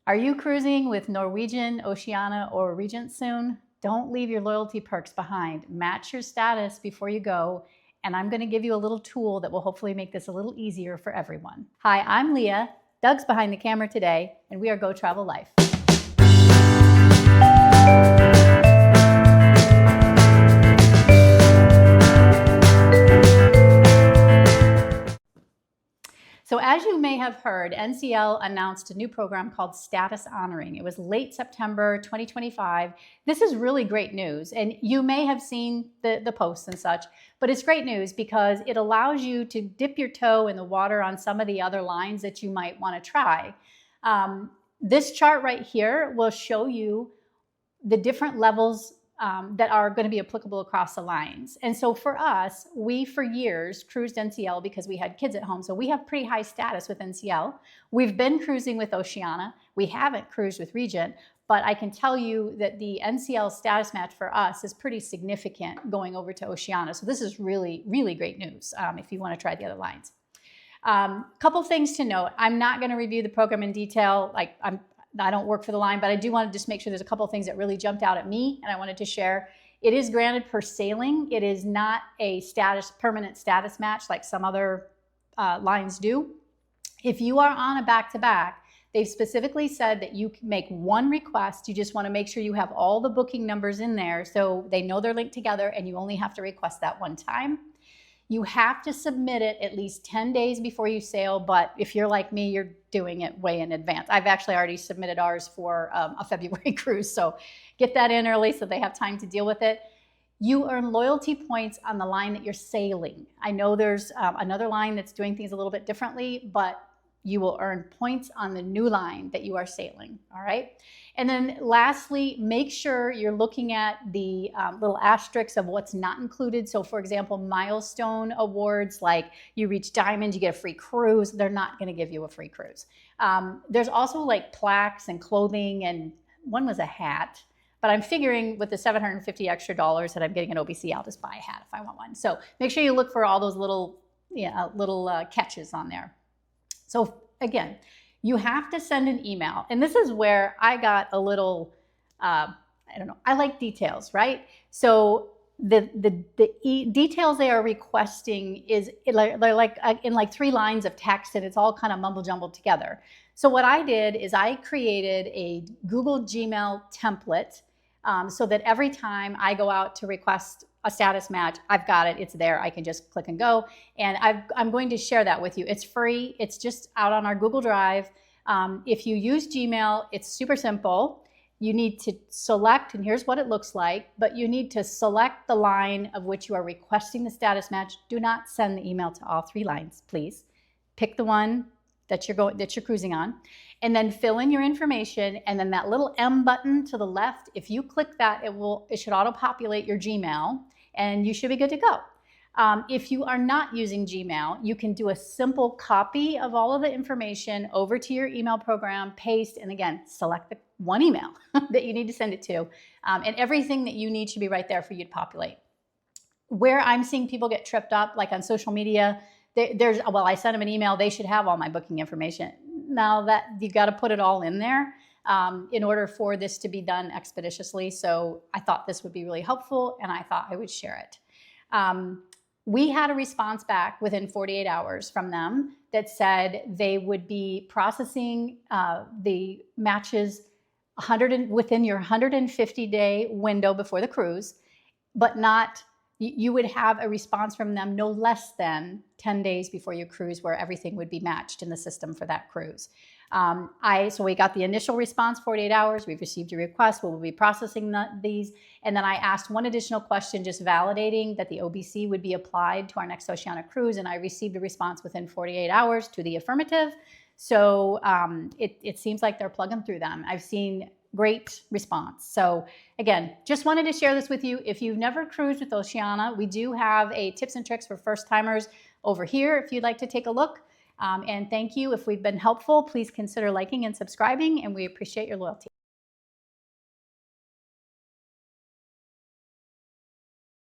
Are you cruising with Norwegian, Oceania, or Regent soon? Don't leave your loyalty perks behind. Match your status before you go, and I'm going to give you a little tool that will hopefully make this a little easier for everyone. Hi, I'm Leah. Doug's behind the camera today, and we are Go Travel Life. So as you may have heard, NCL announced a new program called Status Honoring. It was late September 2025. This is really great news, and you may have seen the posts and such, but it's great news because it allows you to dip your toe in the water on some of the other lines that you might want to try. This chart right here will show you the different levels that are going to be applicable across the lines. And so for us, we for years cruised NCL because we had kids at home. So we have pretty high status with NCL. We've been cruising with Oceania. We haven't cruised with Regent, but I can tell you that the NCL status match for us is pretty significant going over to Oceania. So this is really, really great news if you want to try the other lines. Couple things to note. I'm not going to review the program in detail. I don't work for the line, but I do want to just make sure there's a couple of things that really jumped out at me and I wanted to share. It is granted per sailing. It is not a permanent status match like some other lines do. If you are on a back-to-back, they've specifically said that you can make one request. You just want to make sure you have all the booking numbers in there so they know they're linked together, and you only have to request that one time. You have to submit it at least 10 days before you sail, but if you're like me, you're doing it way in advance. I've actually already submitted ours for a February cruise, so get that in early so they have time to deal with it. You earn loyalty points on the line that you're sailing. I know there's another line that's doing things a little bit differently, but you will earn points on the new line that you are sailing, all right? And then lastly, make sure you're looking at the little asterisks of what's not included. So for example, milestone awards, like you reach diamond, you get a free cruise. They're not gonna give you a free cruise. There's also like plaques and clothing, and one was a hat. But I'm figuring with the $750 extra that I'm getting at OBC, I'll just buy a hat if I want one. So make sure you look for all those little catches on there. So again, you have to send an email. And this is where I got a little, I don't know, I like details, right? So the details they are requesting is like in like 3 lines of text, and it's all kind of mumble jumbled together. So what I did is I created a Google Gmail template so that every time I go out to request a status match, I've got it, it's there, I can just click and go. And I'm going to share that with you. It's free, it's just out on our Google Drive. If you use Gmail, it's super simple. You need to select, and here's what it looks like, but you need to select the line of which you are requesting the status match. Do not send the email to all 3 lines, please. Pick the one that you're cruising on, and then fill in your information, and then that little M button to the left, if you click that, it should auto-populate your Gmail, and you should be good to go. If you are not using Gmail, you can do a simple copy of all of the information over to your email program, paste, and again, select the one email that you need to send it to, and everything that you need should be right there for you to populate. Where I'm seeing people get tripped up, like on social media, well, I sent them an email, they should have all my booking information. Now that you've got to put it all in there in order for this to be done expeditiously. So I thought this would be really helpful, and I thought I would share it. We had a response back within 48 hours from them that said they would be processing the matches within your 150-day window before the cruise, but not. You would have a response from them no less than 10 days before your cruise, where everything would be matched in the system for that cruise. So we got the initial response, 48 hours. We've received your request. We'll be processing these. And then I asked one additional question, just validating that the OBC would be applied to our next Oceania cruise. And I received a response within 48 hours to the affirmative. So it seems like they're plugging through them. I've seen great response. So again, just wanted to share this with you. If you've never cruised with Oceania, we do have a tips and tricks for first timers over here if you'd like to take a look. And thank you. If we've been helpful, please consider liking and subscribing, and we appreciate your loyalty.